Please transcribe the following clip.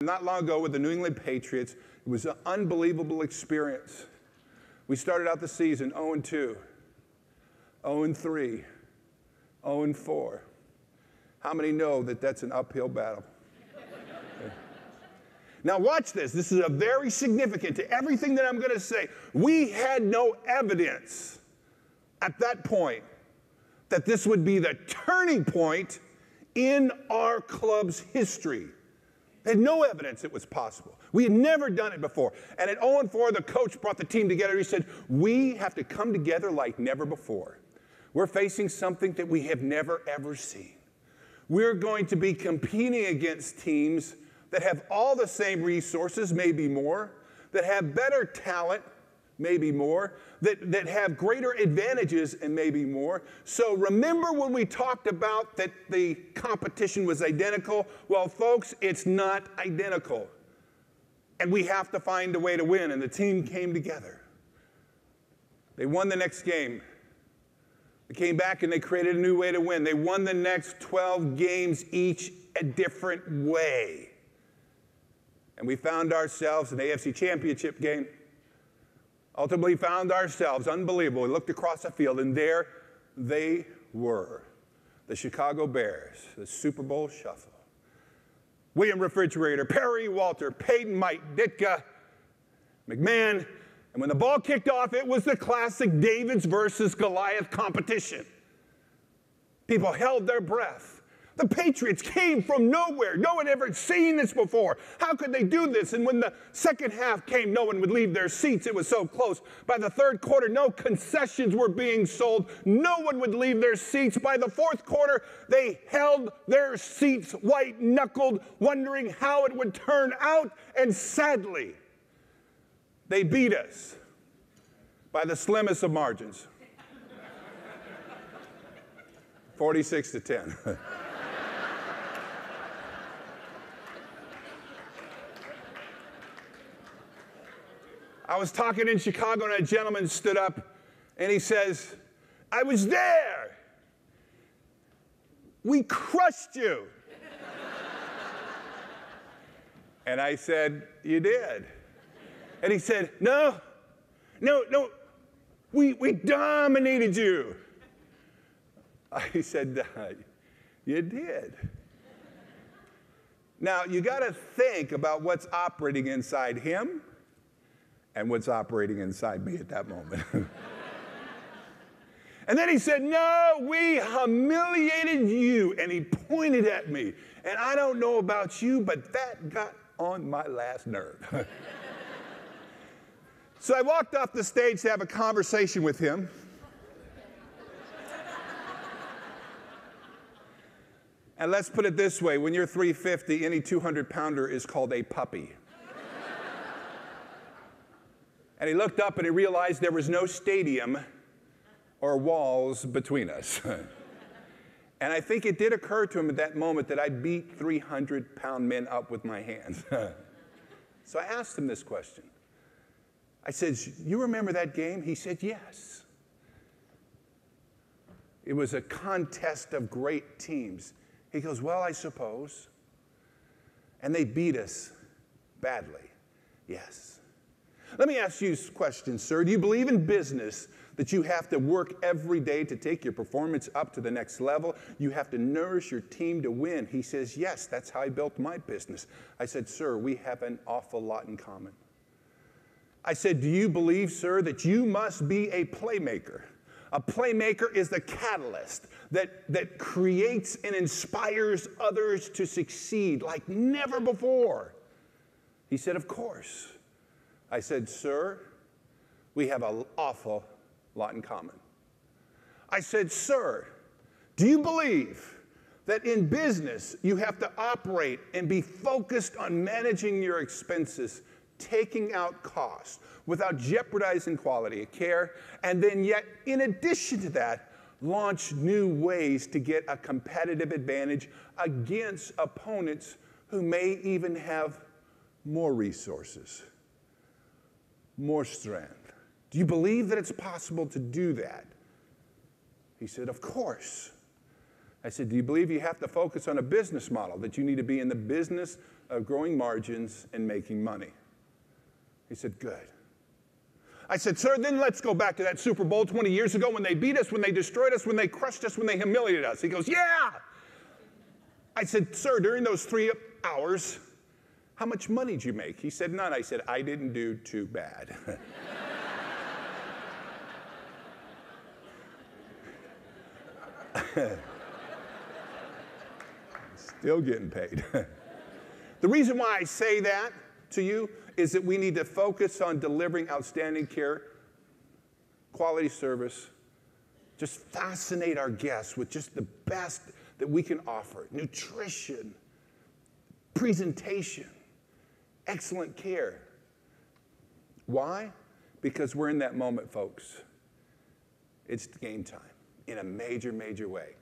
not long ago with the New England Patriots. It was an unbelievable experience. We started out the season 0-2, 0-3, 0-4. How many know that that's an uphill battle? Now watch this. This is a very significant to everything that I'm going to say. We had no evidence at that point that this would be the turning point in our club's history. They had no evidence it was possible. We had never done it before. And at 0-4, the coach brought the team together. He said, we have to come together like never before. We're facing something that we have never, ever seen. We're going to be competing against teams that have all the same resources, maybe more, that have better talent, maybe more, that have greater advantages and maybe more. So remember when we talked about that the competition was identical? Well, folks, it's not identical. And we have to find a way to win, and the team came together. They won the next game. They came back and they created a new way to win. They won the next 12 games each a different way. And we found ourselves in the AFC Championship game. Ultimately found ourselves, unbelievable. We looked across the field, and there they were, the Chicago Bears, the Super Bowl Shuffle. William Refrigerator, Perry Walter, Peyton Mike, Ditka, McMahon. And when the ball kicked off, it was the classic Davids versus Goliath competition. People held their breath. The Patriots came from nowhere. No one had ever seen this before. How could they do this? And when the second half came, no one would leave their seats. It was so close. By the third quarter, no concessions were being sold. No one would leave their seats. By the fourth quarter, they held their seats white-knuckled, wondering how it would turn out. And sadly, they beat us by the slimmest of margins. 46-10. I was talking in Chicago, and a gentleman stood up, and he says, I was there. We crushed you. And I said, you did. And he said, no, we dominated you. I said, you did. Now, you got to think about what's operating inside him and what's operating inside me at that moment. And then he said, no, we humiliated you. And he pointed at me. And I don't know about you, but that got on my last nerve. So I walked off the stage to have a conversation with him. And let's put it this way. When you're 350, any 200-pounder is called a puppy. And he looked up and he realized there was no stadium or walls between us. And I think it did occur to him at that moment that I'd beat 300-pound men up with my hands. So I asked him this question. I said, you remember that game? He said, yes. It was a contest of great teams. He goes, well, I suppose. And they beat us badly. Yes. Let me ask you a question, sir. Do you believe in business that you have to work every day to take your performance up to the next level? You have to nourish your team to win. He says, yes, that's how I built my business. I said, sir, we have an awful lot in common. I said, do you believe, sir, that you must be a playmaker? A playmaker is the catalyst that creates and inspires others to succeed like never before. He said, of course. I said, sir, we have an awful lot in common. I said, sir, do you believe that in business you have to operate and be focused on managing your expenses, taking out costs without jeopardizing quality of care, and then yet, in addition to that, launch new ways to get a competitive advantage against opponents who may even have more resources, more strength? Do you believe that it's possible to do that? He said, of course. I said, do you believe you have to focus on a business model, that you need to be in the business of growing margins and making money. He said, good. I said, sir, then let's go back to that Super Bowl 20 years ago when they beat us, when they destroyed us, when they crushed us, when they humiliated us. He goes, yeah. I said, sir, during those 3 hours, how much money did you make? He said, none. I said, I didn't do too bad. Still getting paid. The reason why I say that to you is that we need to focus on delivering outstanding care, quality service, just fascinate our guests with just the best that we can offer. Nutrition, presentation, excellent care. Why? Because we're in that moment, folks. It's game time in a major, major way.